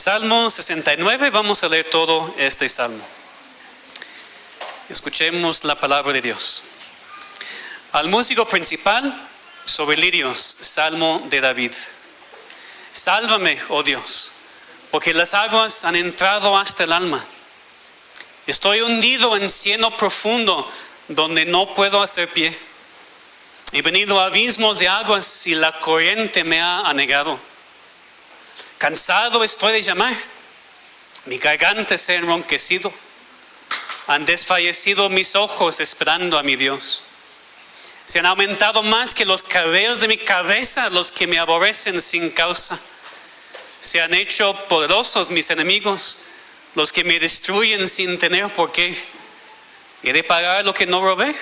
Salmo 69, vamos a leer todo este salmo. Escuchemos la palabra de Dios. Al músico principal, sobre lirios, salmo de David. Sálvame, oh Dios, porque las aguas han entrado hasta el alma. Estoy hundido en cieno profundo, donde no puedo hacer pie. He venido a abismos de aguas y la corriente me ha anegado. Cansado estoy de llamar, mi garganta se ha enronquecido. Han desfallecido mis ojos esperando a mi Dios. Se han aumentado más que los cabellos de mi cabeza los que me aborrecen sin causa. Se han hecho poderosos mis enemigos, los que me destruyen sin tener por qué. ¿He de pagar lo que no robé?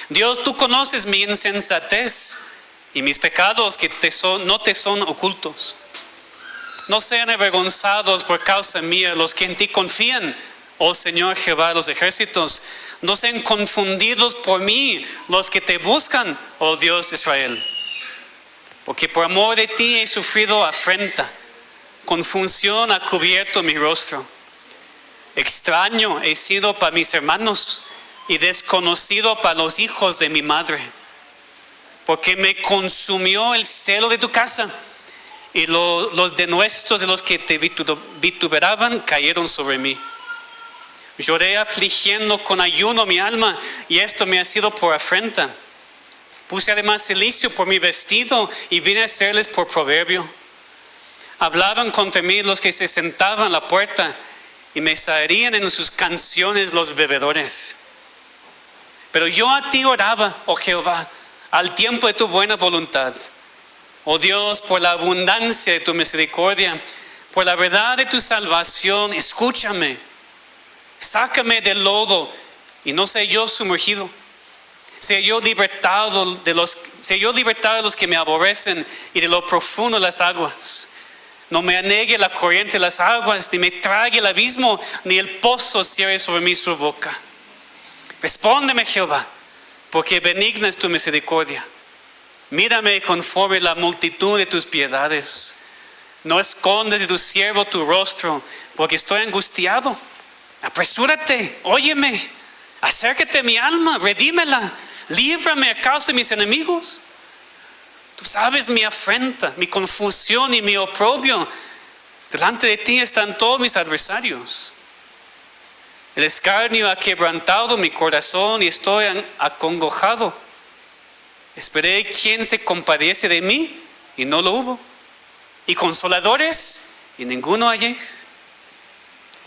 Dios, tú conoces mi insensatez y mis pecados que no te son ocultos. No sean avergonzados por causa mía los que en ti confían, oh Señor Jehová de los ejércitos. No sean confundidos por mí los que te buscan, oh Dios de Israel. Porque por amor de ti he sufrido afrenta, confusión ha cubierto mi rostro. Extraño he sido para mis hermanos y desconocido para los hijos de mi madre. Porque me consumió el celo de tu casa y los denuestos de los que te vituperaban cayeron sobre mí. Lloré afligiendo con ayuno mi alma y esto me ha sido por afrenta. Puse además cilicio por mi vestido y vine a hacerles por proverbio. Hablaban contra mí los que se sentaban a la puerta y me zaherían en sus canciones los bebedores. Pero yo a ti oraba, oh Jehová, al tiempo de tu buena voluntad. Oh Dios, por la abundancia de tu misericordia, por la verdad de tu salvación, escúchame. Sácame del lodo y no sea yo sumergido. Sea yo libertado de los que me aborrecen y de lo profundo de las aguas. No me anegue la corriente de las aguas, ni me trague el abismo, ni el pozo cierre sobre mí su boca. Respóndeme, Jehová, porque benigna es tu misericordia. Mírame conforme la multitud de tus piedades. No escondes de tu siervo tu rostro, porque estoy angustiado. Apresúrate, óyeme, acércate a mi alma, redímela, líbrame a causa de mis enemigos. Tú sabes mi afrenta, mi confusión y mi oprobio. Delante de ti están todos mis adversarios. El escarnio ha quebrantado mi corazón y estoy acongojado. Esperé quien se compadece de mí y no lo hubo. Y consoladores y ninguno hallé.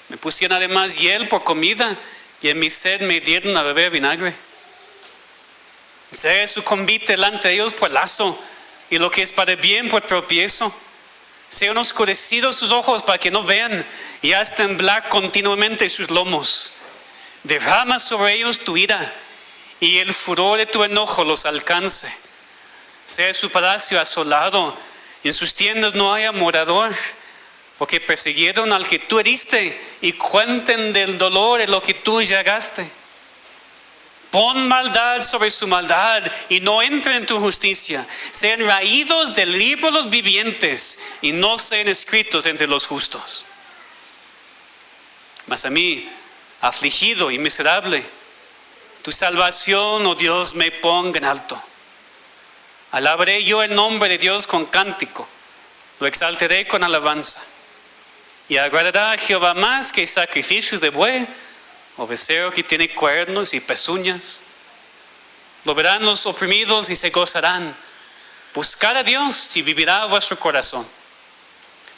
Me pusieron además hiel por comida y en mi sed me dieron a beber vinagre. Sea su convite delante de ellos por lazo y lo que es para bien por tropiezo. Sean oscurecidos sus ojos para que no vean y haz temblar continuamente sus lomos. Derrama sobre ellos tu ira y el furor de tu enojo los alcance. Sea su palacio asolado y en sus tiendas no haya morador. Porque persiguieron al que tú heriste y cuenten del dolor de lo que tú llagaste. Pon maldad sobre su maldad y no entren en tu justicia. Sean raídos del libro de los vivientes y no sean escritos entre los justos. Mas a mí, afligido y miserable, tu salvación, oh Dios, me ponga en alto. Alabaré yo el nombre de Dios con cántico, lo exaltaré con alabanza. Y agradará a Jehová más que sacrificios de buey o becerro que tiene cuernos y pezuñas. Lo verán los oprimidos y se gozarán. Buscad a Dios y vivirá vuestro corazón.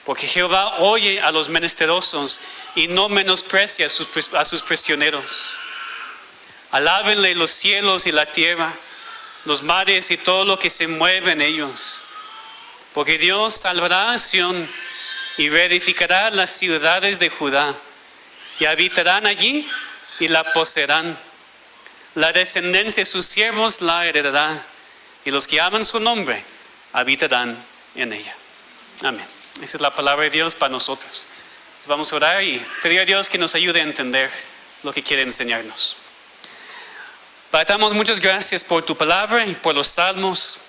Porque Jehová oye a los menesterosos y no menosprecia a sus prisioneros. Alábenle los cielos y la tierra, los mares y todo lo que se mueve en ellos. Porque Dios salvará a Sión y reedificará las ciudades de Judá, y habitarán allí y la poseerán. La descendencia de sus siervos la heredará, y los que aman su nombre habitarán en ella. Amén. Esa es la palabra de Dios para nosotros. Vamos a orar y pedir a Dios que nos ayude a entender lo que quiere enseñarnos. Padre, damos muchas gracias por tu palabra y por los salmos.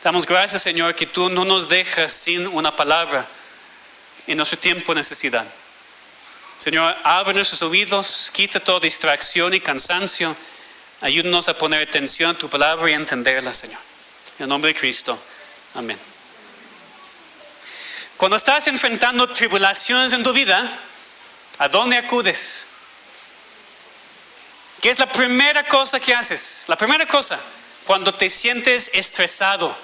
Damos gracias, Señor, que tú no nos dejas sin una palabra en nuestro tiempo de necesidad. Señor, abre nuestros oídos, quita toda distracción y cansancio. Ayúdanos a poner atención a tu palabra y a entenderla, Señor. En el nombre de Cristo. Amén. Cuando estás enfrentando tribulaciones en tu vida, ¿a dónde acudes? ¿Qué es la primera cosa que haces? La primera cosa, cuando te sientes estresado,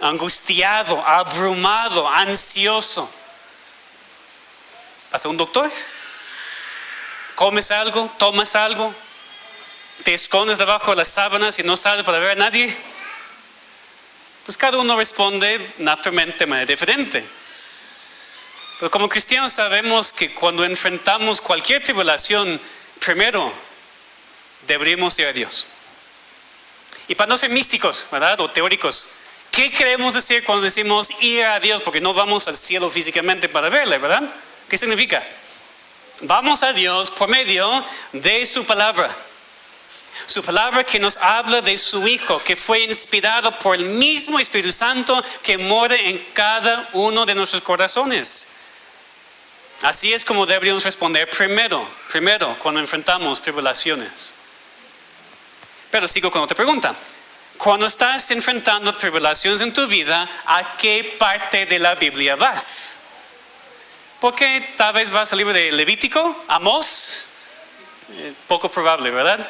angustiado, abrumado, ansioso. ¿Vas a un doctor? ¿Comes algo? ¿Tomas algo? ¿Te escondes debajo de las sábanas y no sales para ver a nadie? Pues cada uno responde naturalmente de manera diferente. Pero como cristianos sabemos que cuando enfrentamos cualquier tribulación, primero deberíamos ir a Dios. Y para no ser místicos, ¿verdad? O teóricos, ¿qué queremos decir cuando decimos ir a Dios? Porque no vamos al cielo físicamente para verle, ¿verdad? ¿Qué significa? Vamos a Dios por medio de su palabra. Su palabra que nos habla de su Hijo, que fue inspirado por el mismo Espíritu Santo que mora en cada uno de nuestros corazones. Así es como deberíamos responder primero cuando enfrentamos tribulaciones. Pero sigo con otra pregunta. Cuando estás enfrentando tribulaciones en tu vida, ¿a qué parte de la Biblia vas? Porque tal vez vas al libro de Levítico, Amós, poco probable, ¿verdad?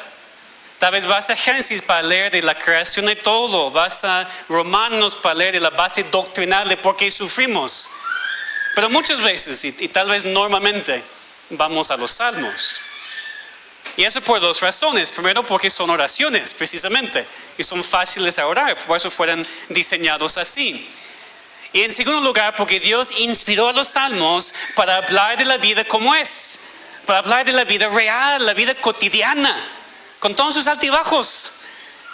Tal vez vas a Génesis para leer de la creación de todo, vas a Romanos para leer de la base doctrinal de por qué sufrimos. Pero muchas veces, y tal vez normalmente, vamos a los Salmos. Y eso por dos razones. Primero, porque son oraciones, precisamente, y son fáciles a orar, por eso fueron diseñados así. Y en segundo lugar, porque Dios inspiró a los Salmos para hablar de la vida como es, para hablar de la vida real, la vida cotidiana, con todos sus altibajos,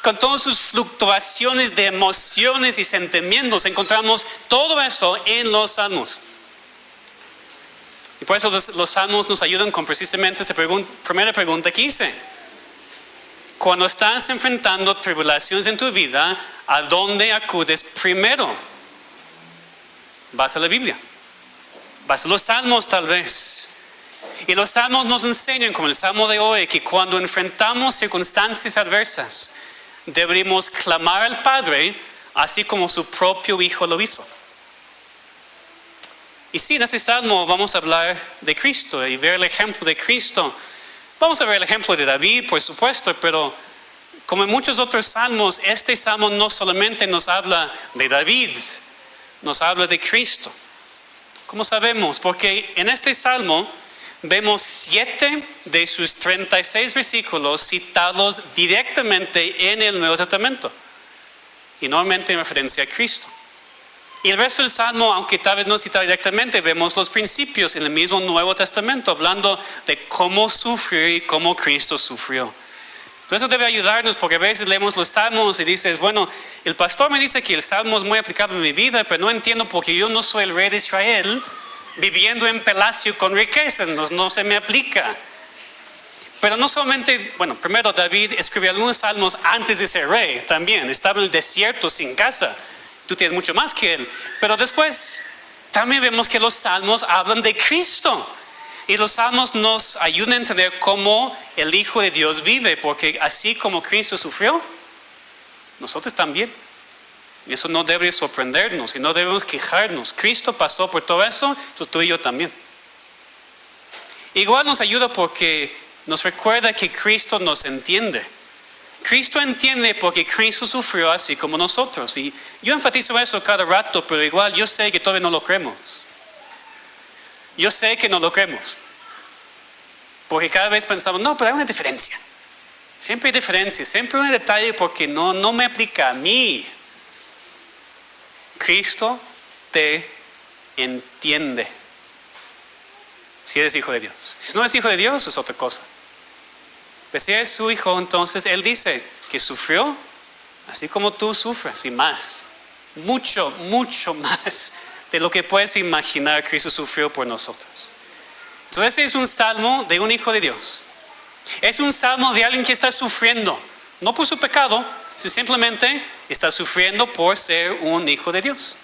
con todas sus fluctuaciones de emociones y sentimientos. Encontramos todo eso en los Salmos. Y por eso los Salmos nos ayudan con precisamente esta primera pregunta que hice. Cuando estás enfrentando tribulaciones en tu vida, ¿a dónde acudes primero? Vas a la Biblia. Vas a los Salmos tal vez. Y los Salmos nos enseñan, como el Salmo de hoy, que cuando enfrentamos circunstancias adversas, deberíamos clamar al Padre, así como su propio Hijo lo hizo. Y sí, en este Salmo vamos a hablar de Cristo y ver el ejemplo de Cristo. Vamos a ver el ejemplo de David, por supuesto, pero como en muchos otros salmos, este salmo no solamente nos habla de David, nos habla de Cristo. ¿Cómo sabemos? Porque en este salmo vemos 7 de sus 36 versículos citados directamente en el Nuevo Testamento. Y normalmente en referencia a Cristo. Y el resto del Salmo, aunque tal vez no citado directamente, vemos los principios en el mismo Nuevo Testamento, hablando de cómo sufrir y cómo Cristo sufrió. Entonces eso debe ayudarnos, porque a veces leemos los Salmos y dices, bueno, el pastor me dice que el Salmo es muy aplicable en mi vida, pero no entiendo porque yo no soy el rey de Israel, viviendo en palacio con riquezas, no se me aplica. Pero no solamente, bueno, primero David escribió algunos salmos antes de ser rey también, estaba en el desierto sin casa. Tú tienes mucho más que él. Pero después también vemos que los salmos hablan de Cristo. Y los salmos nos ayudan a entender cómo el Hijo de Dios vive. Porque así como Cristo sufrió, nosotros también. Y eso no debe sorprendernos y no debemos quejarnos. Cristo pasó por todo eso, entonces tú y yo también. Igual nos ayuda porque nos recuerda que Cristo nos entiende. Cristo entiende porque Cristo sufrió así como nosotros. Y yo enfatizo eso cada rato, pero igual yo sé que todavía no lo creemos. Yo sé que no lo creemos. Porque cada vez pensamos, no, pero hay una diferencia. Siempre hay diferencia, siempre hay un detalle porque no me aplica a mí. Cristo te entiende. Si eres hijo de Dios. Si no eres hijo de Dios, es otra cosa. Si es su Hijo, entonces Él dice que sufrió así como tú sufres y más, mucho, mucho más de lo que puedes imaginar. Cristo sufrió por nosotros. Entonces es un salmo de un Hijo de Dios. Es un salmo de alguien que está sufriendo, no por su pecado, sino simplemente está sufriendo por ser un Hijo de Dios,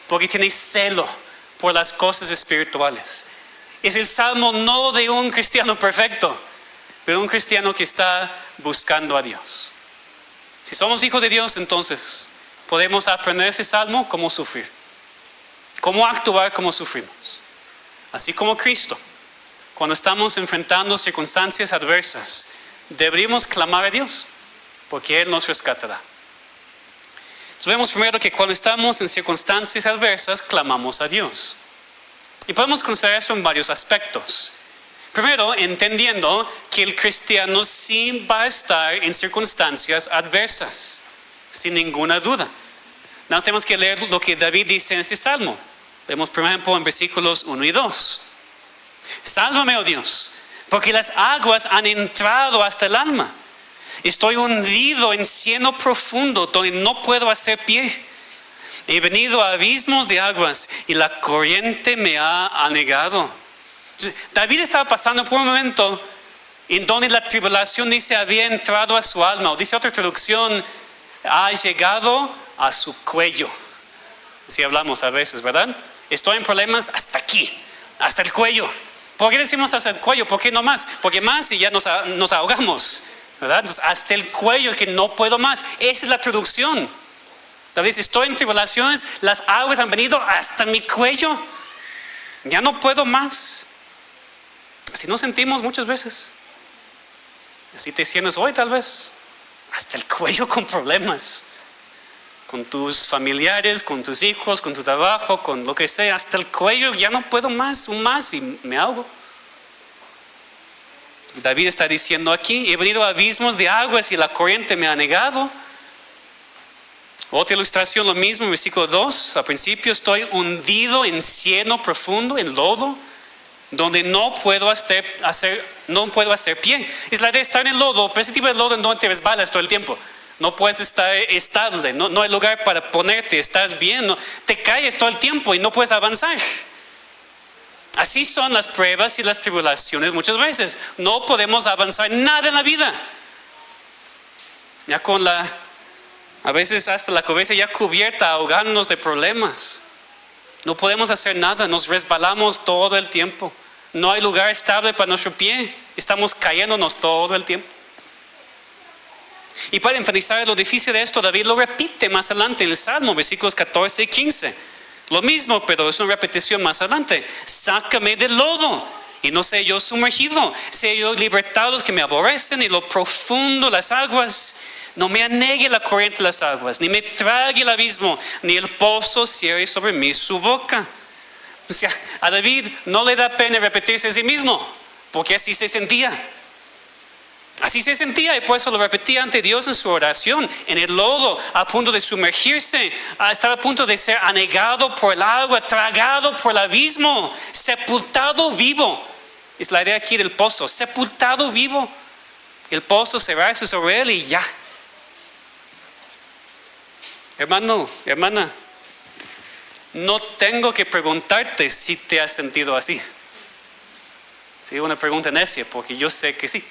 porque tiene celo por las cosas espirituales. Es el salmo no de un cristiano perfecto, pero un cristiano que está buscando a Dios. Si somos hijos de Dios, entonces podemos aprender ese salmo, cómo sufrir, cómo actuar como sufrimos. Así como Cristo, cuando estamos enfrentando circunstancias adversas, deberíamos clamar a Dios, porque Él nos rescatará. Entonces vemos primero que cuando estamos en circunstancias adversas, clamamos a Dios. Y podemos considerar eso en varios aspectos. Primero, entendiendo que el cristiano sí va a estar en circunstancias adversas, sin ninguna duda. Nada más tenemos que leer lo que David dice en ese salmo. Vemos, por ejemplo, en versículos 1 y 2. Sálvame, oh Dios, porque las aguas han entrado hasta el alma. Estoy hundido en cieno profundo, donde no puedo hacer pie. He venido a abismos de aguas y la corriente me ha anegado. David estaba pasando por un momento en donde la tribulación, dice, había entrado a su alma, o dice otra traducción, ha llegado a su cuello. Así hablamos a veces, ¿verdad? Estoy en problemas hasta aquí, hasta el cuello. ¿Por qué decimos hasta el cuello? ¿Por qué no más? Porque más y ya nos ahogamos, ¿verdad? Entonces, hasta el cuello, que no puedo más. Esa es la traducción. David dice, estoy en tribulaciones, las aguas han venido hasta mi cuello. Ya no puedo más. Así nos sentimos muchas veces. Así te sientes hoy tal vez. Hasta el cuello con problemas. Con tus familiares, con tus hijos, con tu trabajo, con lo que sea. Hasta el cuello ya no puedo más, y me ahogo. David está diciendo aquí, he venido a abismos de aguas y la corriente me ha anegado. Otra ilustración, lo mismo, en versículo 2. Al principio, estoy hundido en cieno profundo, en lodo, donde no puedo hacer pie. Es la idea de estar en el lodo, pero ese tipo de lodo en donde te resbalas todo el tiempo. No puedes estar estable, no hay lugar para ponerte, estás bien, te caes todo el tiempo y no puedes avanzar. Así son las pruebas y las tribulaciones muchas veces. No podemos avanzar nada en la vida. Ya a veces hasta la cabeza ya cubierta, ahogándonos de problemas. No podemos hacer nada, nos resbalamos todo el tiempo. No hay lugar estable para nuestro pie. Estamos cayéndonos todo el tiempo. Y para enfatizar lo difícil de esto, David lo repite más adelante en el Salmo, versículos 14 y 15. Lo mismo, pero es una repetición más adelante. Sácame del lodo y no sea yo sumergido. Sea yo libertado de los que me aborrecen y lo profundo las aguas. No me anegue la corriente de las aguas, ni me trague el abismo, ni el pozo cierre sobre mí su boca. O sea, a David no le da pena repetirse a sí mismo, porque así se sentía. Así se sentía y por eso lo repetía ante Dios en su oración, en el lodo, a punto de sumergirse, estaba a punto de ser anegado por el agua, tragado por el abismo, sepultado vivo. Es la idea aquí del pozo, sepultado vivo. El pozo cerrarse sobre él y ya. Hermano, hermana, no tengo que preguntarte si te has sentido así. Sí, una pregunta necia, porque yo sé que sí.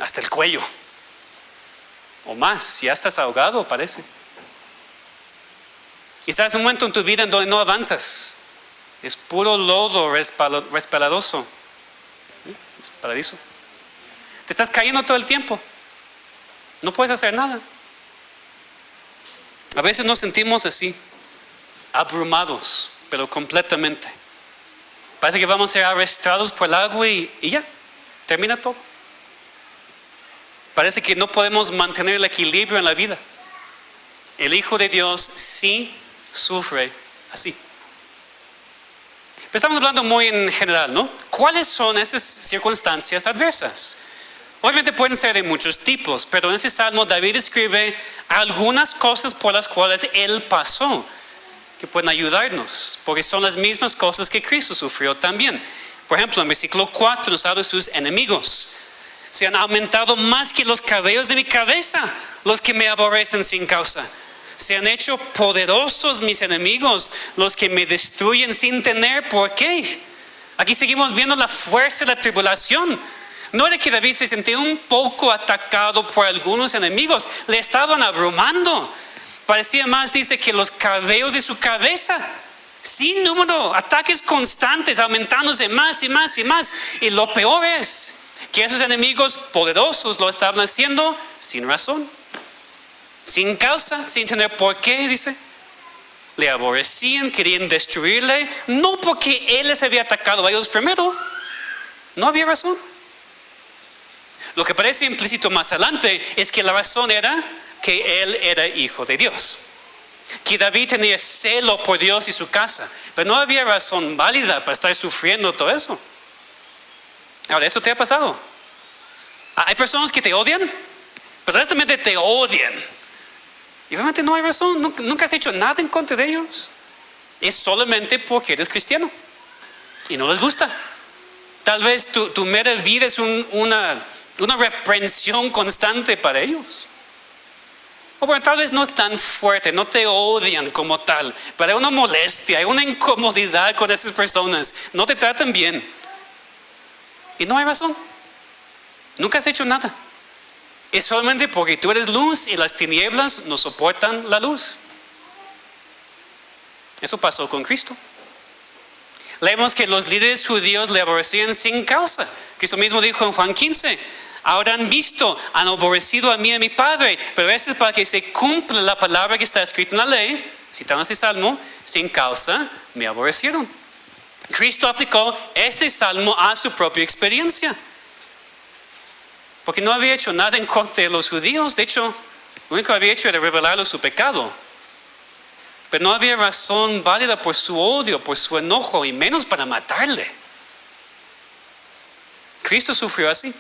Hasta el cuello. O más, ya estás ahogado, parece. Y estás en un momento en tu vida en donde no avanzas. Es puro lodo resbaladoso. ¿Sí? Es paradiso. Te estás cayendo todo el tiempo. No puedes hacer nada. A veces nos sentimos así, abrumados, pero completamente. Parece que vamos a ser arrastrados por el agua y ya, termina todo. Parece que no podemos mantener el equilibrio en la vida. El Hijo de Dios sí sufre así. Pero estamos hablando muy en general, ¿no? ¿Cuáles son esas circunstancias adversas? Obviamente pueden ser de muchos tipos, pero en ese salmo David escribe algunas cosas por las cuales él pasó, que pueden ayudarnos, porque son las mismas cosas que Cristo sufrió también. Por ejemplo, en versículo 4 nos habla de sus enemigos. Se han aumentado más que los cabellos de mi cabeza, los que me aborrecen sin causa. Se han hecho poderosos mis enemigos, los que me destruyen sin tener por qué. Aquí seguimos viendo la fuerza de la tribulación. No era que David se sentía un poco atacado por algunos enemigos, le estaban abrumando. Parecía más, dice, que los cabellos de su cabeza. Sin número, ataques constantes, aumentándose más y más y más. Y lo peor es que esos enemigos poderosos lo estaban haciendo sin razón, sin causa, sin tener por qué, dice. Le aborrecían, querían destruirle, no porque él les había atacado a ellos primero, no había razón. Lo que parece implícito más adelante es que la razón era que él era hijo de Dios, que David tenía celo por Dios y su casa, pero no había razón válida para estar sufriendo todo eso. Ahora, ¿esto te ha pasado? Hay personas que te odian, pero honestamente te odian. Y realmente no hay razón, nunca has hecho nada en contra de ellos. Es solamente porque eres cristiano y no les gusta. Tal vez tu mera vida es una reprensión constante para ellos. O bueno, tal vez no es tan fuerte, no te odian como tal, pero hay una molestia, hay una incomodidad con esas personas, no te tratan bien. Y no hay razón, nunca has hecho nada. Es solamente porque tú eres luz y las tinieblas no soportan la luz. Eso pasó con Cristo. Leemos que los líderes judíos le aborrecían sin causa. Cristo mismo dijo en Juan 15, ahora han visto, han aborrecido a mí y a mi Padre, pero esto es para que se cumpla la palabra que está escrita en la ley, citando ese salmo, sin causa me aborrecieron. Cristo aplicó este salmo a su propia experiencia, porque no había hecho nada en contra de los judíos. De hecho, lo único que había hecho era revelarles su pecado, pero no había razón válida por su odio, por su enojo, y menos para matarle. Cristo sufrió así.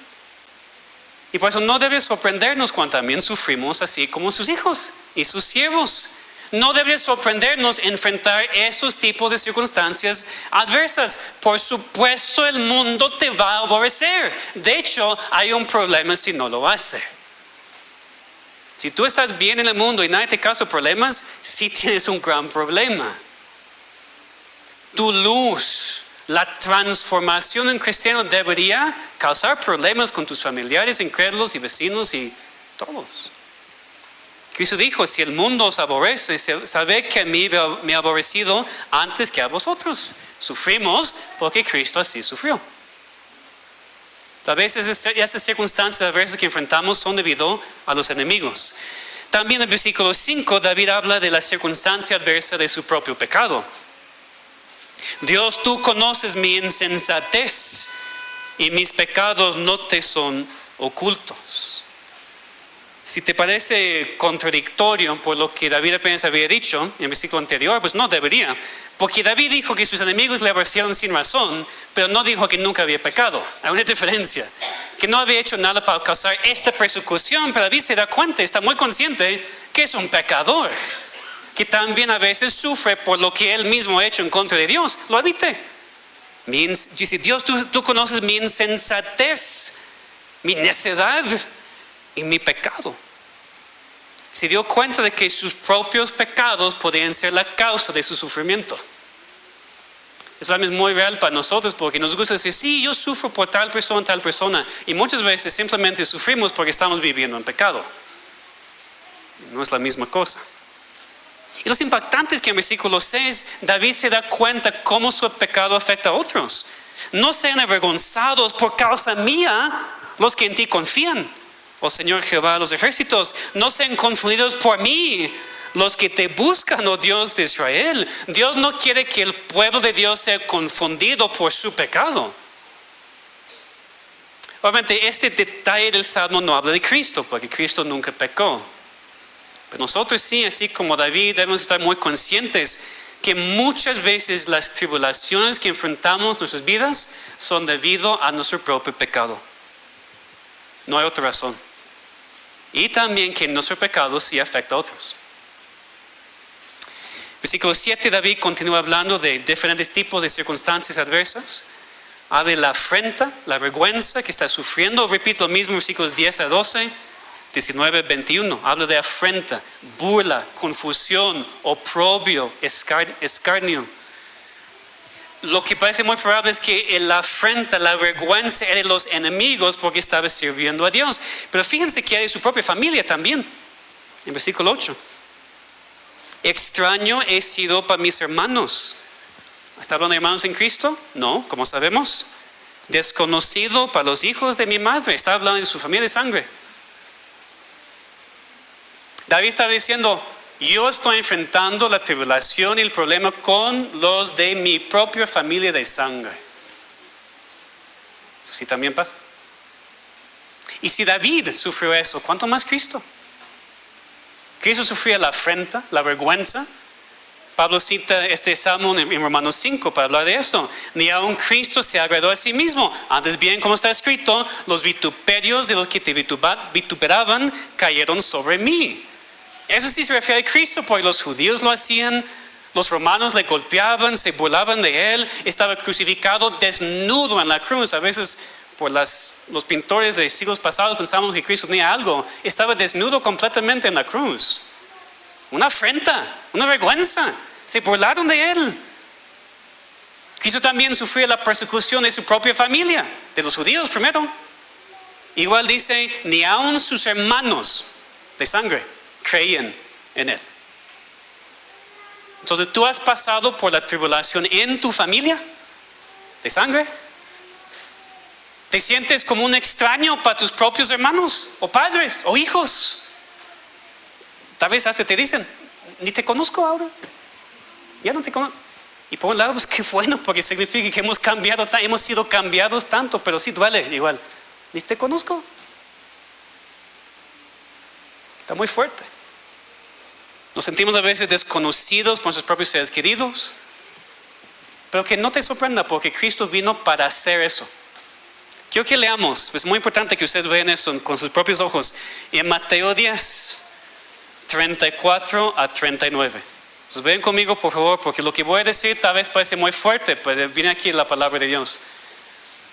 Y por eso no debe sorprendernos cuando también sufrimos así como sus hijos y sus siervos. No debe sorprendernos enfrentar esos tipos de circunstancias adversas. Por supuesto, el mundo te va a aborrecer. De hecho, hay un problema si no lo hace. Si tú estás bien en el mundo y nadie te causa problemas, sí tienes un gran problema. Tu luz, la transformación en cristiano debería causar problemas con tus familiares, incrédulos y vecinos y todos. Cristo dijo, si el mundo os aborrece, sabed que a mí me ha aborrecido antes que a vosotros. Sufrimos porque Cristo así sufrió. A veces estas circunstancias adversas que enfrentamos son debido a los enemigos. También en el versículo 5, David habla de la circunstancia adversa de su propio pecado. Dios, tú conoces mi insensatez y mis pecados no te son ocultos. Si te parece contradictorio por lo que David apenas había dicho en el versículo anterior, pues no debería. Porque David dijo que sus enemigos le aborrecieron sin razón, pero no dijo que nunca había pecado. Hay una diferencia. Que no había hecho nada para causar esta persecución, pero David se da cuenta, está muy consciente que es un pecador. Que también a veces sufre por lo que él mismo ha hecho en contra de Dios. Lo admite. Dice, Dios, tú conoces mi insensatez, mi necedad y mi pecado. Se dio cuenta de que sus propios pecados podían ser la causa de su sufrimiento. Eso es muy real para nosotros porque nos gusta decir, sí, yo sufro por tal persona, y muchas veces simplemente sufrimos porque estamos viviendo en pecado. No es la misma cosa. Y lo impactante es que en versículo 6, David se da cuenta cómo su pecado afecta a otros. No sean avergonzados por causa mía los que en ti confían, oh Señor Jehová de los ejércitos. No sean confundidos por mí los que te buscan, oh Dios de Israel. Dios no quiere que el pueblo de Dios sea confundido por su pecado. Obviamente este detalle del Salmo no habla de Cristo, porque Cristo nunca pecó. Pero nosotros sí, así como David, debemos estar muy conscientes que muchas veces las tribulaciones que enfrentamos en nuestras vidas son debido a nuestro propio pecado. No hay otra razón. Y también que nuestro pecado sí afecta a otros. Versículo 7, David continúa hablando de diferentes tipos de circunstancias adversas. Habla de la afrenta, la vergüenza que está sufriendo. Repito lo mismo, versículos 10 a 12, 19, 21. Habla de afrenta, burla, confusión, oprobio, escarnio. Lo que parece muy probable es que la afrenta, la vergüenza era de los enemigos porque estaba sirviendo a Dios. Pero fíjense que hay de su propia familia también. En versículo 8. Extraño he sido para mis hermanos ¿Está hablando de hermanos en Cristo? No, como sabemos. Desconocido para los hijos de mi madre. Está hablando de su familia de sangre. David estaba diciendo, yo estoy enfrentando la tribulación y el problema con los de mi propia familia de sangre. Eso sí también pasa. Y si David sufrió eso, ¿cuánto más Cristo? Cristo sufría la afrenta, la vergüenza. Pablo cita este salmo en Romanos 5 para hablar de eso. Ni aun Cristo se agradó a sí mismo. Antes bien, como está escrito, los vituperios de los que te vituperaban cayeron sobre mí. Eso sí se refiere a Cristo, porque los judíos lo hacían, los romanos le golpeaban, se burlaban de él, estaba crucificado desnudo en la cruz. A veces por los pintores de siglos pasados pensamos que Cristo tenía algo. Estaba desnudo completamente en la cruz. Una afrenta, una vergüenza. Se burlaron de él. Cristo también sufrió la persecución de su propia familia, de los judíos primero. Igual dice, ni aun sus hermanos de sangre creían en él. Entonces, ¿tú has pasado por la tribulación en tu familia de sangre? ¿Te sientes como un extraño para tus propios hermanos o padres o hijos? Tal vez hasta te dicen, ni te conozco ahora. Ya no te conozco. Y por un lado, pues qué bueno, porque significa que hemos cambiado, hemos sido cambiados tanto, pero sí duele igual. Ni te conozco. Está muy fuerte. Nos sentimos a veces desconocidos por nuestros propios seres queridos. Pero que no te sorprenda, porque Cristo vino para hacer eso. Quiero que leamos, es muy importante que ustedes vean eso con sus propios ojos. En Mateo 10, 34 a 39. Entonces ven conmigo por favor, porque lo que voy a decir tal vez parece muy fuerte, pero viene aquí la palabra de Dios.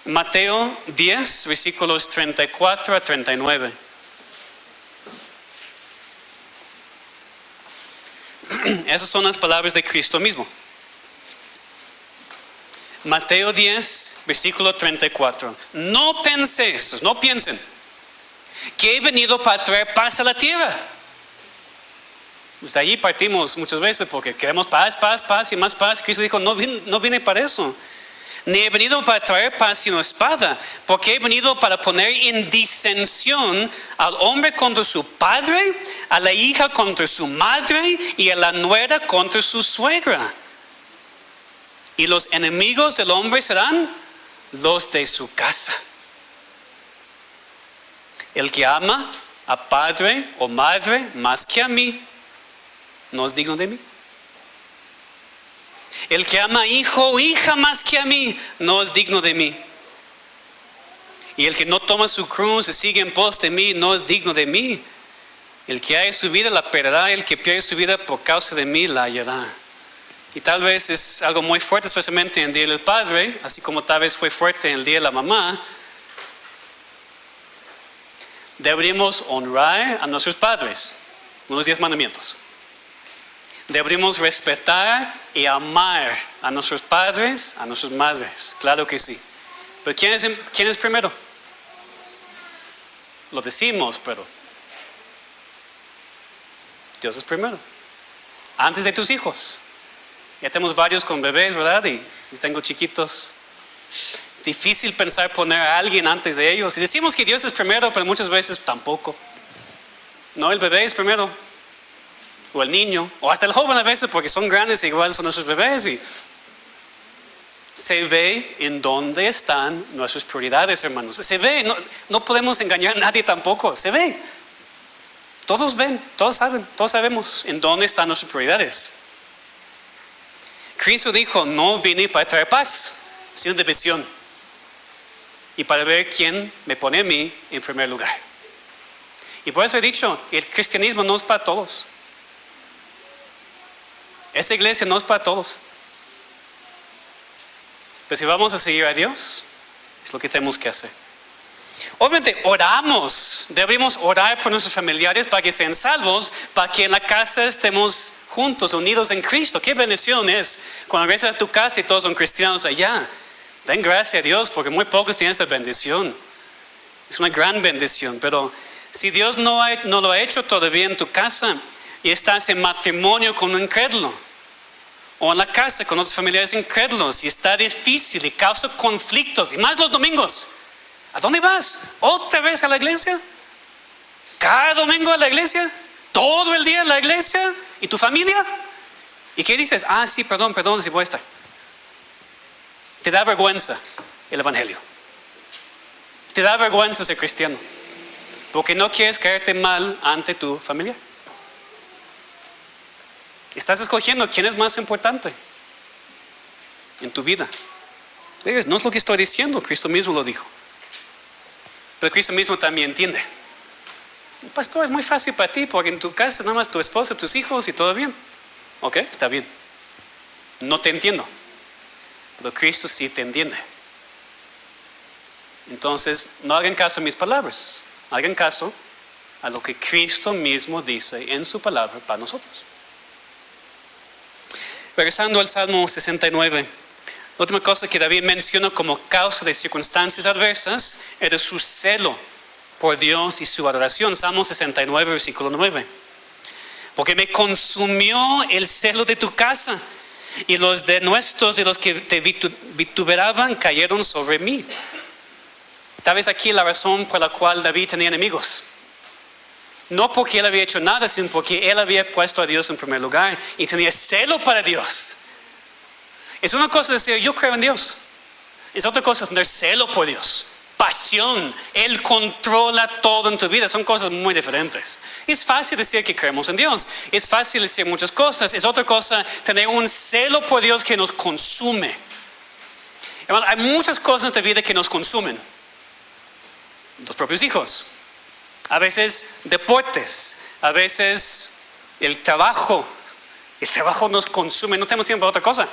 Mateo 10, versículos 34 a 39. Esas son las palabras de Cristo mismo. Mateo 10, versículo 34. No piensen que he venido para traer paz a la tierra. Pues de allí partimos muchas veces porque queremos paz, paz, paz y más paz. Cristo dijo, no vine para eso. Ni he venido para traer paz sino espada, porque he venido para poner en disensión al hombre contra su padre, a la hija contra su madre y a la nuera contra su suegra. Y los enemigos del hombre serán los de su casa. El que ama a padre o madre más que a mí, no es digno de mí. El que ama a hijo o hija más que a mí, no es digno de mí. Y el que no toma su cruz y sigue en pos de mí, no es digno de mí. El que haya su vida la perderá, el que pierde su vida por causa de mí la hallará. Y tal vez es algo muy fuerte, especialmente en el día del padre, así como tal vez fue fuerte en el día de la mamá. Deberíamos honrar a nuestros padres, unos 10 mandamientos. Deberíamos respetar y amar a nuestros padres, a nuestras madres, claro que sí. Pero ¿quién es primero? Lo decimos, pero Dios es primero. Antes de tus hijos. Ya tenemos varios con bebés, ¿verdad? Y yo tengo chiquitos. Difícil pensar poner a alguien antes de ellos. Y decimos que Dios es primero, pero muchas veces tampoco. No, el bebé es primero. O el niño, o hasta el joven a veces, porque son grandes e igual son nuestros bebés. Y se ve en dónde están nuestras prioridades, hermanos. Se ve, no podemos engañar a nadie tampoco. Se ve. Todos ven, todos saben, todos sabemos en dónde están nuestras prioridades. Cristo dijo, no vine para traer paz, sino división. Y para ver quién me pone a mí en primer lugar. Y por eso he dicho, el cristianismo no es para todos. Esta iglesia no es para todos. Pero si vamos a seguir a Dios, es lo que tenemos que hacer. Obviamente oramos, debemos orar por nuestros familiares para que sean salvos, para que en la casa estemos juntos, unidos en Cristo. Qué bendición es cuando regresas a tu casa y todos son cristianos allá. Den gracias a Dios porque muy pocos tienen esta bendición. Es una gran bendición, pero si Dios no lo ha hecho todavía en tu casa y estás en matrimonio con un incrédulo, O en la casa con otros familiares incrédulos y está difícil y causa conflictos, y más los domingos. ¿A dónde vas? ¿Otra vez a la iglesia? ¿Cada domingo a la iglesia? ¿Todo el día a la iglesia? ¿Y tu familia? ¿Y qué dices? Sí, perdón, si voy a estar. Te da vergüenza el evangelio. Te da vergüenza ser cristiano. Porque no quieres caerte mal ante tu familia. Estás escogiendo quién es más importante en tu vida. No es lo que estoy diciendo, Cristo mismo lo dijo. Pero Cristo mismo también entiende. Pastor, es muy fácil para ti porque en tu casa nada más tu esposa, tus hijos y todo bien. Ok, está bien. No te entiendo. Pero Cristo sí te entiende. Entonces, no hagan caso a mis palabras. Hagan caso a lo que Cristo mismo dice en su palabra para nosotros. Regresando al Salmo 69, la última cosa que David menciona como causa de circunstancias adversas era su celo por Dios y su adoración. Salmo 69, versículo 9. Porque me consumió el celo de tu casa, y los denuestos de los que te vituperaban cayeron sobre mí. Tal vez aquí la razón por la cual David tenía enemigos. No porque él había hecho nada, sino porque él había puesto a Dios en primer lugar y tenía celo para Dios. Es una cosa decir, yo creo en Dios. Es otra cosa tener celo por Dios. Pasión. Él controla todo en tu vida. Son cosas muy diferentes. Es fácil decir que creemos en Dios. Es fácil decir muchas cosas. Es otra cosa tener un celo por Dios que nos consume. Hermano, hay muchas cosas en tu vida que nos consumen. Los propios hijos. A veces deportes, a veces el trabajo. El trabajo nos consume, no tenemos tiempo para otra cosa.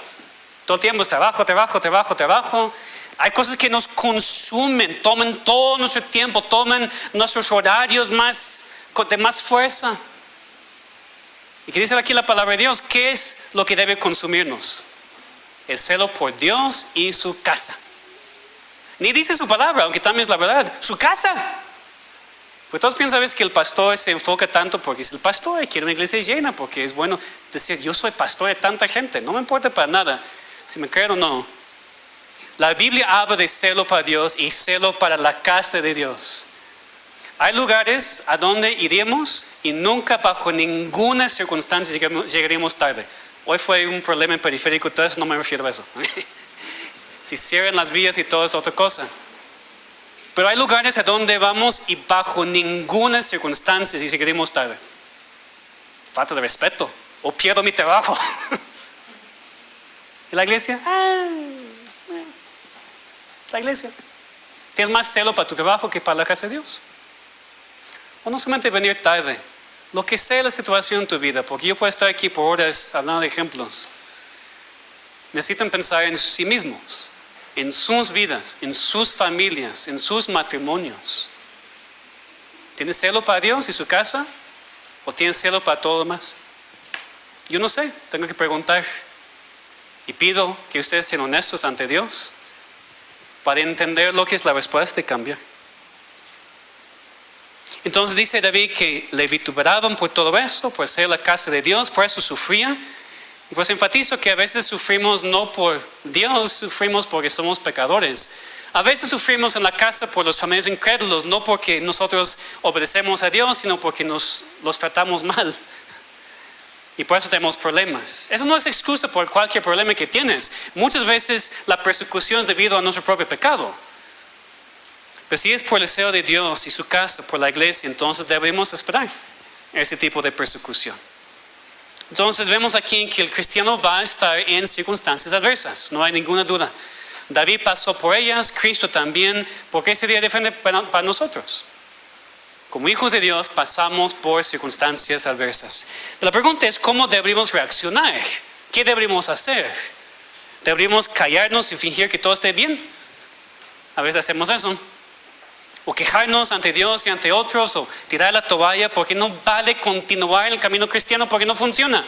Todo el tiempo es trabajo. Hay cosas que nos consumen, toman todo nuestro tiempo, toman nuestros horarios de más fuerza. Y que dice aquí la palabra de Dios, ¿qué es lo que debe consumirnos? El celo por Dios y su casa. Ni dice su palabra, aunque también es la verdad, su casa. Pues todos piensan a veces que el pastor se enfoca tanto porque es el pastor y quiere una iglesia llena, porque es bueno decir, yo soy pastor de tanta gente, no me importa para nada, si me creen o no. La Biblia habla de celo para Dios y celo para la casa de Dios. Hay lugares a donde iremos y nunca bajo ninguna circunstancia llegaremos tarde. Hoy fue un problema en periférico, entonces no me refiero a eso. Si cierran las vías y todo es otra cosa. Pero hay lugares a donde vamos y bajo ninguna circunstancia si seguiremos tarde. Falta de respeto. O pierdo mi trabajo. ¿Y la iglesia? La iglesia. ¿Tienes más celo para tu trabajo que para la casa de Dios? O no solamente venir tarde. Lo que sea la situación en tu vida. Porque yo puedo estar aquí por horas hablando de ejemplos. Necesitan pensar en sí mismos. En sus vidas, en sus familias, en sus matrimonios. ¿Tienes celo para Dios y su casa? ¿O tienes celo para todo lo demás? Yo no sé, tengo que preguntar. Y pido que ustedes sean honestos ante Dios para entender lo que es la respuesta y cambiar. Entonces dice David que le vituperaban por todo eso, por ser la casa de Dios, por eso sufría. Y pues enfatizo que a veces sufrimos no por Dios, sufrimos porque somos pecadores. A veces sufrimos en la casa por los familiares incrédulos, no porque nosotros obedecemos a Dios, sino porque los tratamos mal. Y por eso tenemos problemas. Eso no es excusa por cualquier problema que tienes. Muchas veces la persecución es debido a nuestro propio pecado. Pero si es por el deseo de Dios y su casa, por la iglesia, entonces debemos esperar ese tipo de persecución. Entonces vemos aquí que el cristiano va a estar en circunstancias adversas, no hay ninguna duda. David pasó por ellas, Cristo también. ¿Por qué sería diferente para nosotros? Como hijos de Dios pasamos por circunstancias adversas. La pregunta es, ¿cómo deberíamos reaccionar? ¿Qué deberíamos hacer? ¿Deberíamos callarnos y fingir que todo esté bien? A veces hacemos eso. O quejarnos ante Dios y ante otros, o tirar la toalla porque no vale continuar el camino cristiano porque no funciona.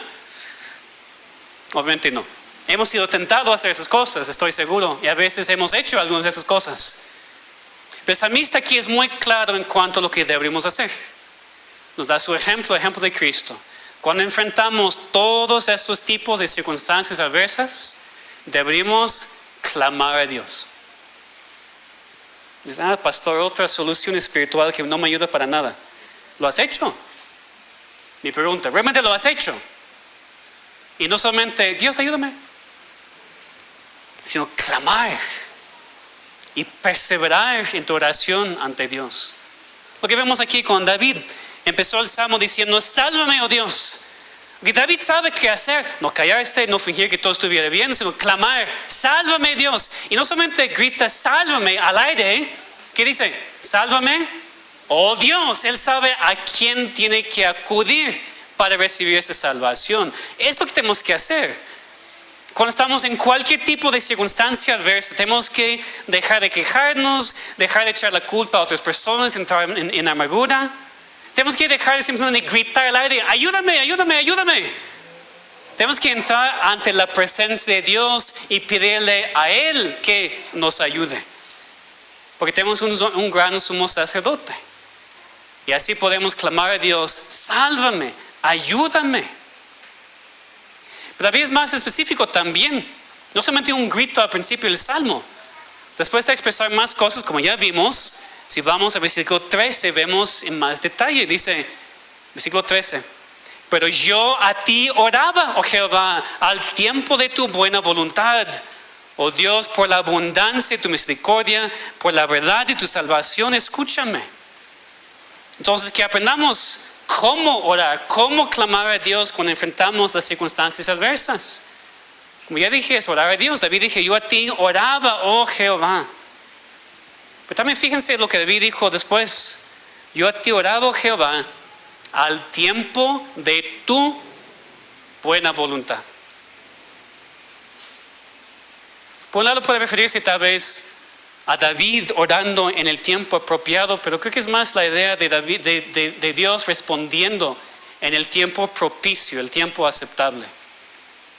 Obviamente no. Hemos sido tentados a hacer esas cosas, estoy seguro, y a veces hemos hecho algunas de esas cosas. Pero el salmista aquí es muy claro en cuanto a lo que deberíamos hacer. Nos da su ejemplo, el ejemplo de Cristo. Cuando enfrentamos todos esos tipos de circunstancias adversas, deberíamos clamar a Dios. Dice, pastor, otra solución espiritual que no me ayuda para nada. ¿Lo has hecho? Mi pregunta, ¿realmente lo has hecho? Y no solamente, Dios ayúdame, sino clamar y perseverar en tu oración ante Dios. Lo que vemos aquí con David, empezó el salmo diciendo, sálvame, oh Dios. Porque David sabe qué hacer, no callarse, no fingir que todo estuviera bien, sino clamar, sálvame, Dios. Y no solamente grita, sálvame al aire, ¿qué dice? Sálvame, oh Dios. Él sabe a quién tiene que acudir para recibir esa salvación. Es lo que tenemos que hacer. Cuando estamos en cualquier tipo de circunstancia adversa, tenemos que dejar de quejarnos, dejar de echar la culpa a otras personas, entrar en amargura. Tenemos que dejar de simplemente gritar al aire, ayúdame, ayúdame, ayúdame. Tenemos que entrar ante la presencia de Dios y pedirle a Él que nos ayude. Porque tenemos un gran sumo sacerdote. Y así podemos clamar a Dios, sálvame, ayúdame. Pero David es más específico también. No solamente un grito al principio del salmo. Después de expresar más cosas, como ya vimos, si vamos al versículo 13, vemos en más detalle. Dice, versículo 13, pero yo a ti oraba, oh Jehová, al tiempo de tu buena voluntad. Oh Dios, por la abundancia de tu misericordia, por la verdad de tu salvación, escúchame. Entonces, que aprendamos cómo orar, cómo clamar a Dios cuando enfrentamos las circunstancias adversas. Como ya dije, es orar a Dios. David dijo, yo a ti oraba, oh Jehová. Pero también fíjense lo que David dijo después. Yo a ti oraba, oh Jehová, al tiempo de tu buena voluntad. Por un lado puede referirse tal vez a David orando en el tiempo apropiado, pero creo que es más la idea de Dios respondiendo en el tiempo propicio, el tiempo aceptable.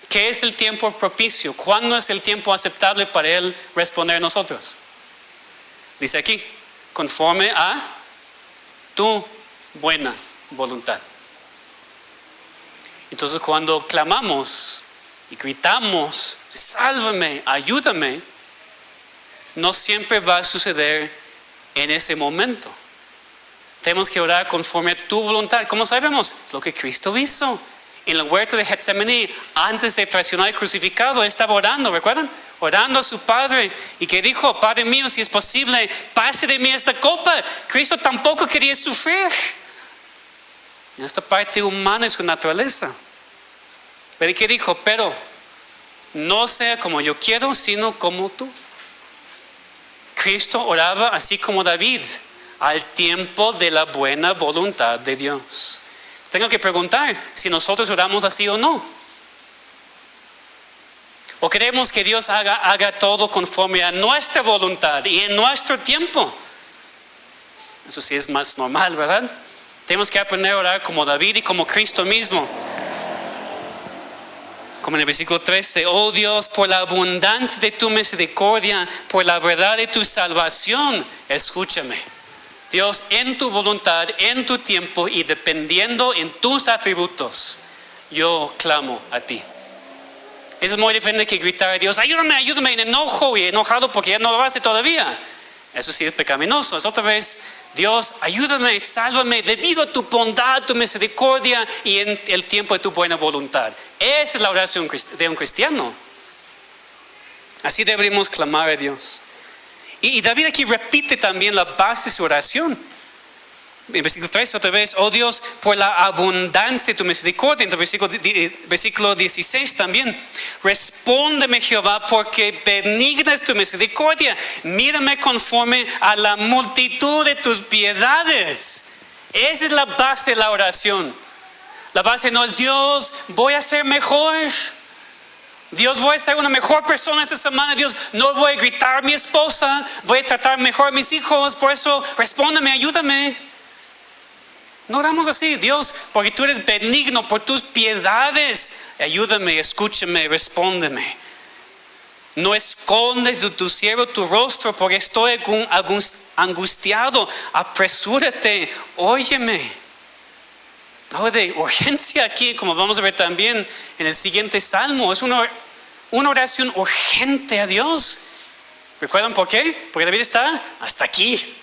¿Qué es el tiempo propicio? ¿Cuándo es el tiempo aceptable para Él responder a nosotros? Dice aquí, conforme a tu buena voluntad. Entonces cuando clamamos y gritamos, sálvame, ayúdame, no siempre va a suceder en ese momento. Tenemos que orar conforme a tu voluntad. ¿Cómo sabemos? Lo que Cristo hizo en el huerto de Getsemaní, antes de traicionar y crucificado, estaba orando, ¿recuerdan? Orando a su Padre, y que dijo, Padre mío, si es posible, pase de mí esta copa. Cristo tampoco quería sufrir. En esta parte humana es su naturaleza. Pero ¿qué dijo? Pero no sea como yo quiero, sino como tú. Cristo oraba así como David, al tiempo de la buena voluntad de Dios. Tengo que preguntar si nosotros oramos así o no. ¿O queremos que Dios haga todo conforme a nuestra voluntad y en nuestro tiempo? Eso sí es más normal, ¿verdad? Tenemos que aprender a orar como David y como Cristo mismo. Como en el versículo 13, oh Dios, por la abundancia de tu misericordia, por la verdad de tu salvación, escúchame. Dios, en tu voluntad, en tu tiempo y dependiendo en tus atributos, yo clamo a ti. Es muy diferente que gritar a Dios, ayúdame, ayúdame, en enojo y enojado porque ya no lo hace todavía. Eso sí es pecaminoso. Es otra vez, Dios, ayúdame, sálvame debido a tu bondad, tu misericordia y en el tiempo de tu buena voluntad. Esa es la oración de un cristiano. Así deberíamos clamar a Dios. Y David aquí repite también la base de su oración. En versículo 3 otra vez, oh Dios, por la abundancia de tu misericordia. En el versículo 16 también, respóndeme Jehová, porque benigna es tu misericordia. Mírame conforme a la multitud de tus piedades. Esa es la base de la oración. La base no es Dios, voy a ser mejor. Dios, voy a ser una mejor persona esta semana. Dios, no voy a gritar a mi esposa, voy a tratar mejor a mis hijos. Por eso, respóndeme, ayúdame. No oramos así, Dios, porque tú eres benigno, por tus piedades, ayúdame, escúchame, respóndeme. No escondes de tu siervo tu rostro, porque estoy angustiado. Apresúrate, óyeme. Algo de urgencia aquí, como vamos a ver también en el siguiente salmo. Es una oración urgente a Dios. ¿Recuerdan por qué? Porque David está hasta aquí,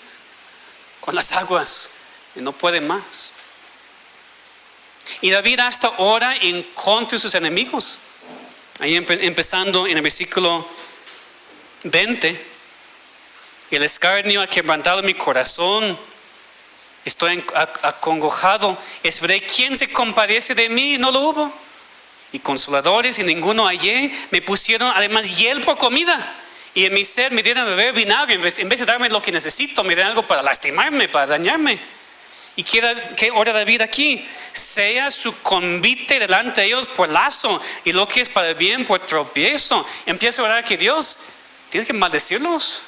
con las aguas, y no puede más. Y David hasta ora en contra de sus enemigos. Ahí empezando en el versículo 20. El escarnio ha quebrantado mi corazón. Estoy acongojado. Esperé quién se compadece de mí y no lo hubo. Y consoladores y ninguno hallé. Me pusieron además hiel por comida. Y en mi sed me dieron a beber vinagre. En vez de darme lo que necesito, me dieron algo para lastimarme, para dañarme. ¿Y qué ora David aquí? Sea su convite delante de ellos por lazo, y lo que es para el bien por tropiezo. Empieza a orar que Dios, tienes que maldecirlos.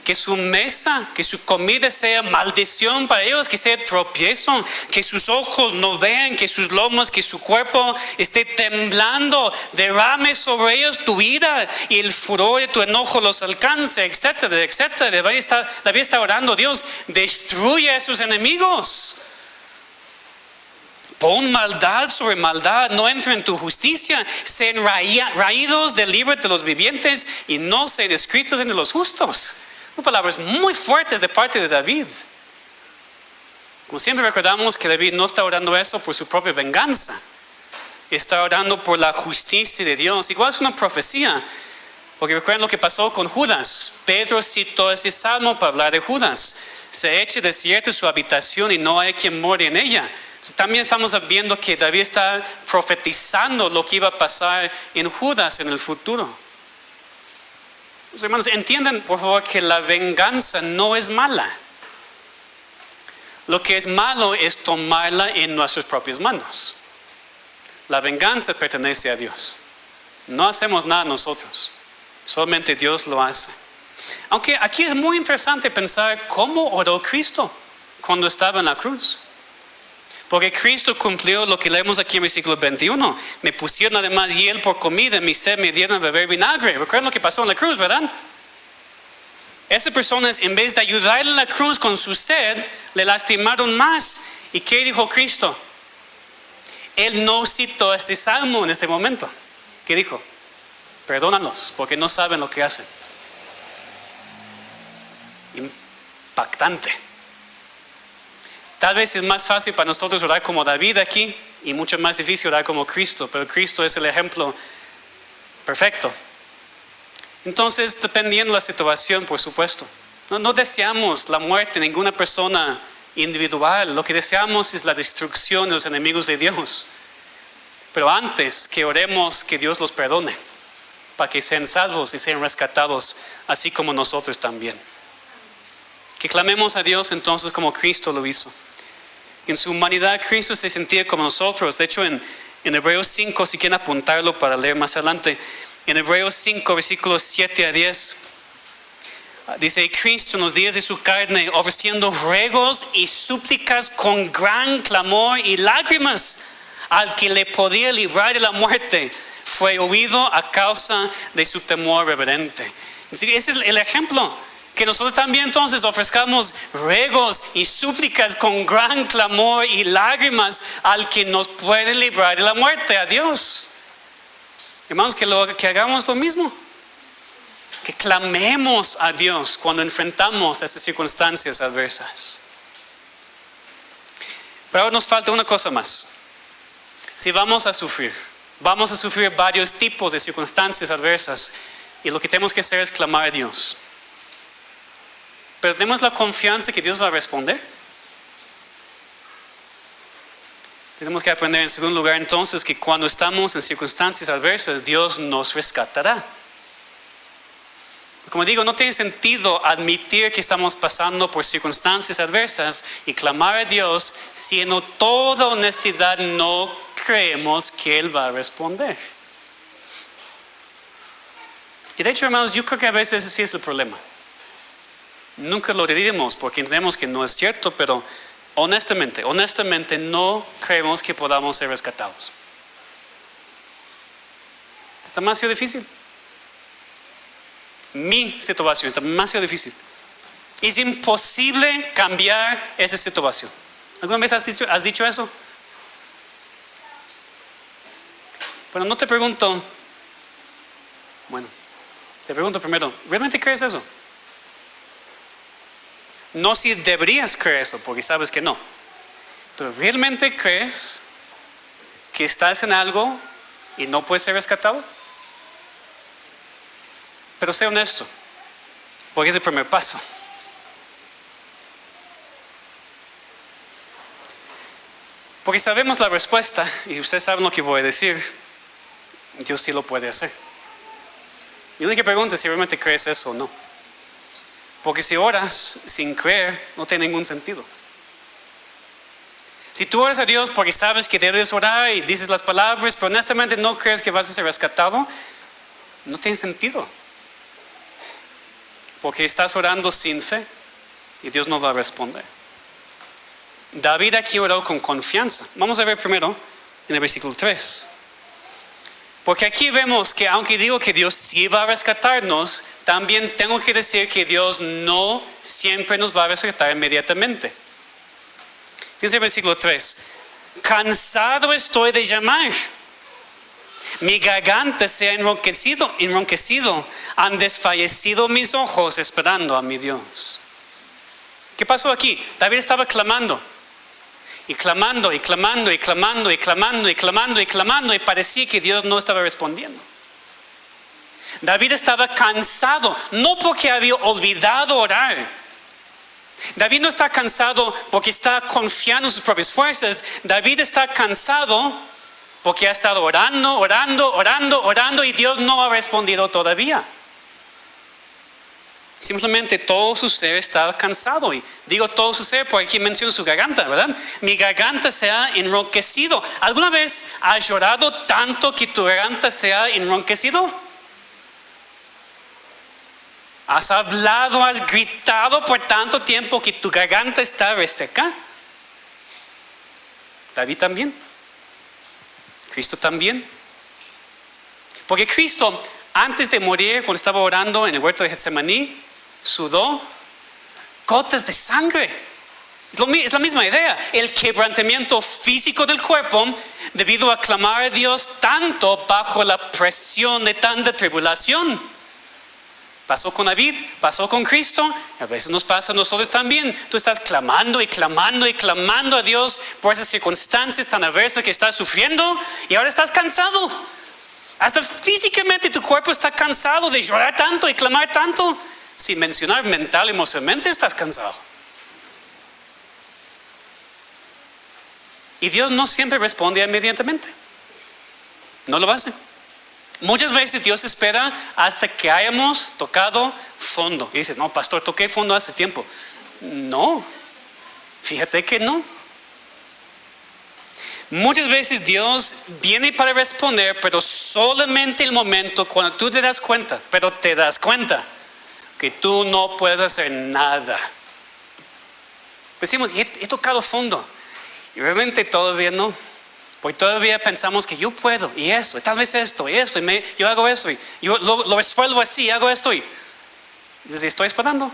Que su mesa, que su comida sea maldición para ellos, que sea tropiezo, que sus ojos no vean, que sus lomos, que su cuerpo esté temblando, derrame sobre ellos tu ira y el furor de tu enojo los alcance, etcétera, etcétera. David está orando, Dios, destruye a sus enemigos. Pon maldad sobre maldad, no entre en tu justicia, sean raídos del libro de los vivientes y no sean escritos entre los justos. Son palabras muy fuertes de parte de David. Como siempre recordamos que David no está orando eso por su propia venganza. Está orando por la justicia de Dios. Igual es una profecía. Porque recuerden lo que pasó con Judas. Pedro citó ese salmo para hablar de Judas. Se echa desierta su habitación y no hay quien more en ella. Entonces, también estamos viendo que David está profetizando lo que iba a pasar en Judas en el futuro. Hermanos, entiendan por favor que la venganza no es mala. Lo que es malo es tomarla en nuestras propias manos. La venganza pertenece a Dios. No hacemos nada nosotros. Solamente Dios lo hace. Aunque aquí es muy interesante pensar cómo oró Cristo cuando estaba en la cruz. Porque Cristo cumplió lo que leemos aquí en el versículo 21. Me pusieron además hiel por comida, en mi sed me dieron a beber vinagre. ¿Recuerdan lo que pasó en la cruz, verdad? Esas personas, en vez de ayudarle en la cruz con su sed, le lastimaron más. ¿Y qué dijo Cristo? Él no citó este salmo en este momento. ¿Qué dijo? Perdónalos porque no saben lo que hacen. Impactante. Tal vez es más fácil para nosotros orar como David aquí y mucho más difícil orar como Cristo, pero Cristo es el ejemplo perfecto. Entonces, dependiendo de la situación, por supuesto, no deseamos la muerte de ninguna persona individual. Lo que deseamos es la destrucción de los enemigos de Dios. Pero antes que oremos, que Dios los perdone, para que sean salvos y sean rescatados, así como nosotros también. Que clamemos a Dios entonces como Cristo lo hizo. En su humanidad Cristo se sentía como nosotros. De hecho en Hebreos 5, si quieren apuntarlo para leer más adelante, en Hebreos 5 versículos 7 a 10 dice: Cristo en los días de su carne, ofreciendo ruegos y súplicas con gran clamor y lágrimas al que le podía librar de la muerte, fue oído a causa de su temor reverente. Ese es el ejemplo. Que nosotros también entonces ofrezcamos ruegos y súplicas con gran clamor y lágrimas al que nos puede librar de la muerte, a Dios. Hermanos, que hagamos lo mismo. Que clamemos a Dios cuando enfrentamos esas circunstancias adversas. Pero ahora nos falta una cosa más. Si vamos a sufrir varios tipos de circunstancias adversas, y lo que tenemos que hacer es clamar a Dios. Pero tenemos la confianza que Dios va a responder. Tenemos que aprender en segundo lugar entonces que cuando estamos en circunstancias adversas, Dios nos rescatará. Como digo, no tiene sentido admitir que estamos pasando por circunstancias adversas y clamar a Dios si en toda honestidad no creemos que Él va a responder. Y de hecho, hermanos, yo creo que a veces ese es el problema. Nunca lo diríamos porque entendemos que no es cierto, pero honestamente no creemos que podamos ser rescatados. Está demasiado difícil. Mi situación está demasiado difícil. Es imposible cambiar esa situación. ¿Alguna vez has dicho eso? Bueno, no te pregunto. Bueno, te pregunto primero, ¿realmente crees eso? No si deberías creer eso, porque sabes que no. Pero ¿realmente crees que estás en algo y no puedes ser rescatado? Pero sé honesto, porque es el primer paso. Porque sabemos la respuesta, y ustedes saben lo que voy a decir, Dios sí lo puede hacer. Mi única pregunta es si realmente crees eso o no. Porque si oras sin creer, no tiene ningún sentido. Si tú oras a Dios porque sabes que debes orar y dices las palabras, pero honestamente no crees que vas a ser rescatado, no tiene sentido. Porque estás orando sin fe y Dios no va a responder. David aquí oró con confianza. Vamos a ver primero en el versículo 3. Porque aquí vemos que aunque digo que Dios sí va a rescatarnos, también tengo que decir que Dios no siempre nos va a rescatar inmediatamente. Fíjense el versículo 3. Cansado estoy de llamar. Mi garganta se ha enronquecido. Han desfallecido mis ojos esperando a mi Dios. ¿Qué pasó aquí? David estaba clamando. Y clamando, y clamando, y clamando, y clamando, y clamando, y clamando, y parecía que Dios no estaba respondiendo. David estaba cansado, no porque había olvidado orar. David no está cansado porque está confiando en sus propias fuerzas. David está cansado porque ha estado orando, y Dios no ha respondido todavía. Simplemente todo su ser estaba cansado. Y digo todo su ser porque aquí menciona su garganta, ¿verdad? Mi garganta se ha enronquecido. ¿Alguna vez has llorado tanto que tu garganta se ha enronquecido? ¿Has hablado, has gritado por tanto tiempo que tu garganta está reseca? David también. Cristo también. Porque Cristo, antes de morir, cuando estaba orando en el huerto de Getsemaní, sudó gotas de sangre. Es la misma idea. El quebrantamiento físico del cuerpo debido a clamar a Dios tanto bajo la presión de tanta tribulación. Pasó con David, pasó con Cristo, y a veces nos pasa a nosotros también. Tú estás clamando y clamando y clamando a Dios por esas circunstancias tan adversas que estás sufriendo, y ahora estás cansado. Hasta físicamente tu cuerpo está cansado de llorar tanto y clamar tanto. Sin mencionar mental, emocionalmente estás cansado. Y Dios no siempre responde inmediatamente. No lo hace. Muchas veces Dios espera hasta que hayamos tocado fondo. Y dice, no, pastor, toqué fondo hace tiempo. No, fíjate que no. Muchas veces Dios viene para responder, pero solamente el momento cuando tú te das cuenta que tú no puedes hacer nada. Decimos, he tocado fondo. Y realmente todavía no. Porque todavía pensamos que yo puedo, y eso, y tal vez esto, y eso, y yo hago eso, y yo lo resuelvo así, hago esto, y dices, estoy esperando.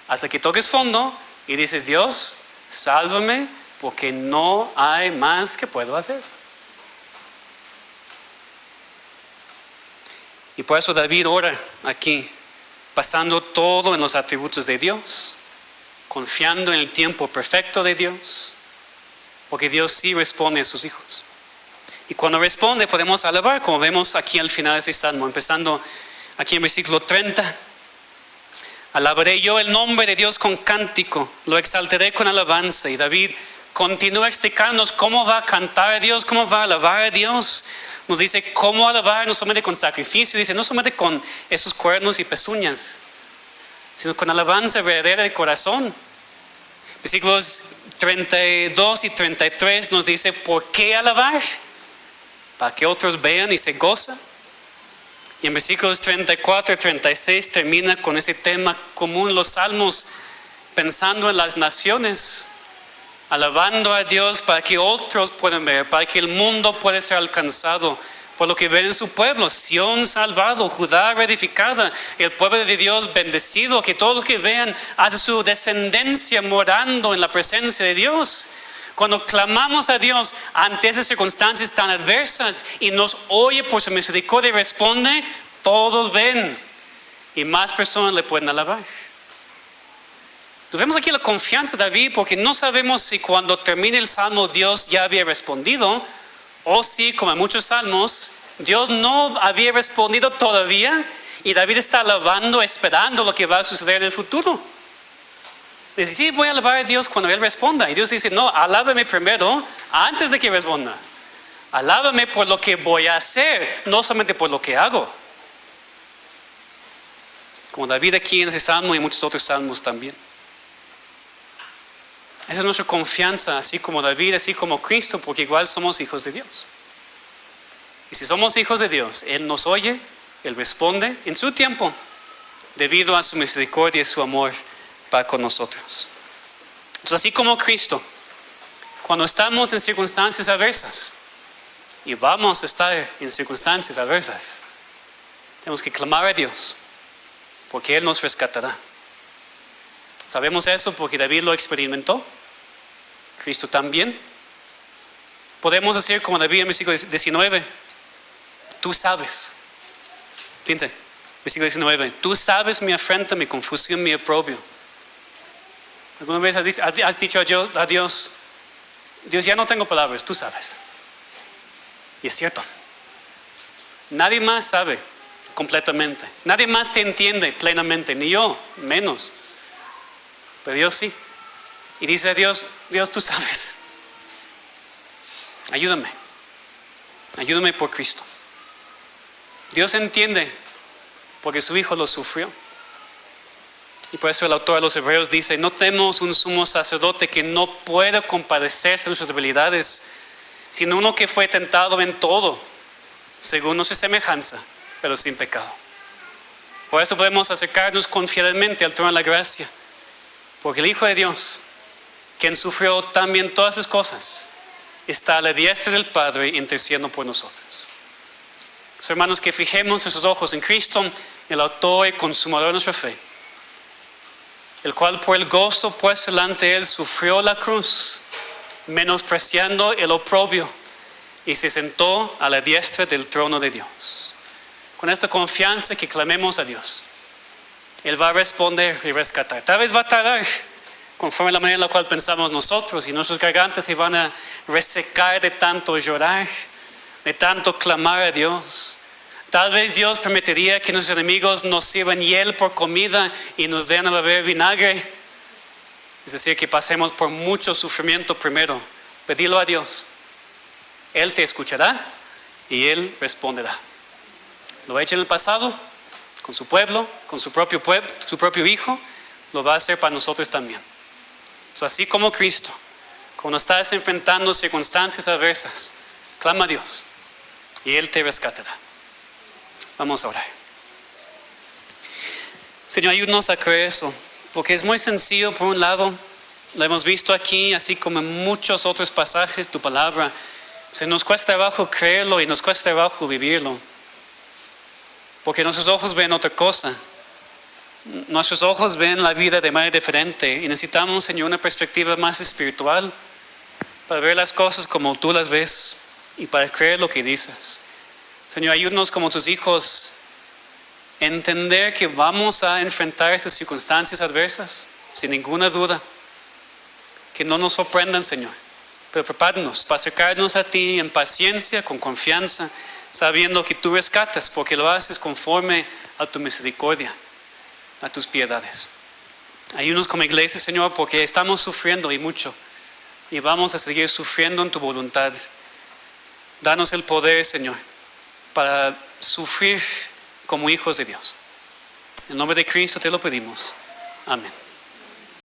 Hasta que toques fondo y dices, Dios, sálvame, porque no hay más que puedo hacer. Y por eso David ora aquí, basando todo en los atributos de Dios, confiando en el tiempo perfecto de Dios, porque Dios sí responde a sus hijos. Y cuando responde podemos alabar, como vemos aquí al final de este salmo, empezando aquí en versículo 30. Alabaré yo el nombre de Dios con cántico, lo exaltaré con alabanza. Y David continúa explicándonos cómo va a cantar a Dios, cómo va a alabar a Dios. Nos dice cómo alabar, no solamente con sacrificio, dice no solamente con esos cuernos y pezuñas, sino con alabanza verdadera de corazón. Versículos 32 y 33 nos dice ¿por qué alabar? Para que otros vean y se gozan. Y en versículos 34 y 36 termina con ese tema común, los salmos, pensando en las naciones, alabando a Dios para que otros puedan ver, para que el mundo pueda ser alcanzado por lo que ven en su pueblo, Sión salvado, Judá reedificada, el pueblo de Dios bendecido, que todos los que vean a su descendencia morando en la presencia de Dios. Cuando clamamos a Dios ante esas circunstancias tan adversas y nos oye por su misericordia y responde, todos ven y más personas le pueden alabar. Vemos aquí la confianza de David, porque no sabemos si cuando termine el salmo Dios ya había respondido, o si, como en muchos salmos, Dios no había respondido todavía y David está alabando, esperando lo que va a suceder en el futuro. Dice, sí, voy a alabar a Dios cuando Él responda. Y Dios dice, no, alábame primero antes de que responda. Alábame por lo que voy a hacer, no solamente por lo que hago. Como David aquí en ese salmo y muchos otros salmos también. Esa es nuestra confianza, así como David, así como Cristo, porque igual somos hijos de Dios. Y si somos hijos de Dios, Él nos oye, Él responde en su tiempo, debido a su misericordia y su amor para con nosotros. Entonces, así como Cristo, cuando estamos en circunstancias adversas, y vamos a estar en circunstancias adversas, tenemos que clamar a Dios, porque Él nos rescatará. Sabemos eso porque David lo experimentó, Cristo también. Podemos decir como David en versículo 19, tú sabes, fíjense, versículo 19, tú sabes mi afrenta, mi confusión, mi oprobio. ¿Alguna vez has dicho a Dios, Dios, ya no tengo palabras, tú sabes? Y es cierto, nadie más sabe completamente, nadie más te entiende plenamente, ni yo, menos. Pero Dios sí. Y dice a Dios, Dios, tú sabes. Ayúdame. Ayúdame por Cristo. Dios entiende porque su Hijo lo sufrió. Y por eso el autor de los Hebreos dice, no tenemos un sumo sacerdote que no pueda compadecerse de nuestras debilidades, sino uno que fue tentado en todo, según nuestra semejanza, pero sin pecado. Por eso podemos acercarnos confiadamente al trono de la gracia. Porque el Hijo de Dios, quien sufrió también todas esas cosas, está a la diestra del Padre intercediendo por nosotros. Los hermanos, que fijemos nuestros ojos en Cristo, el autor y consumador de nuestra fe, el cual por el gozo puesto delante de Él sufrió la cruz, menospreciando el oprobio, y se sentó a la diestra del trono de Dios. Con esta confianza que clamemos a Dios, Él va a responder y rescatar. Tal vez va a tardar, conforme a la manera en la cual pensamos nosotros, y nuestras gargantas se van a resecar de tanto llorar, de tanto clamar a Dios. Tal vez Dios permitiría que nuestros enemigos nos sirvan hiel por comida y nos den a beber vinagre. Es decir, que pasemos por mucho sufrimiento primero. Pedilo a Dios. Él te escuchará y Él responderá. Lo ha hecho en el pasado con su pueblo, con su propio Hijo, lo va a hacer para nosotros también. Entonces, así como Cristo, cuando estás enfrentando circunstancias adversas, clama a Dios y Él te rescatará. Vamos a orar. Señor, ayúdanos a creer eso, porque es muy sencillo. Por un lado, lo hemos visto aquí, así como en muchos otros pasajes, tu palabra. Se nos cuesta trabajo creerlo y nos cuesta trabajo vivirlo, porque nuestros ojos ven otra cosa. Nuestros ojos ven la vida de manera diferente y necesitamos, Señor, una perspectiva más espiritual para ver las cosas como tú las ves y para creer lo que dices. Señor, ayúdanos como tus hijos a entender que vamos a enfrentar esas circunstancias adversas sin ninguna duda. Que no nos sorprendan, Señor, pero prepáranos para acercarnos a ti en paciencia, con confianza, sabiendo que tú rescatas porque lo haces conforme a tu misericordia, a tus piedades. Ayúdanos como iglesia, Señor, porque estamos sufriendo y mucho y vamos a seguir sufriendo en tu voluntad. Danos el poder, Señor, para sufrir como hijos de Dios. En nombre de Cristo te lo pedimos. Amén.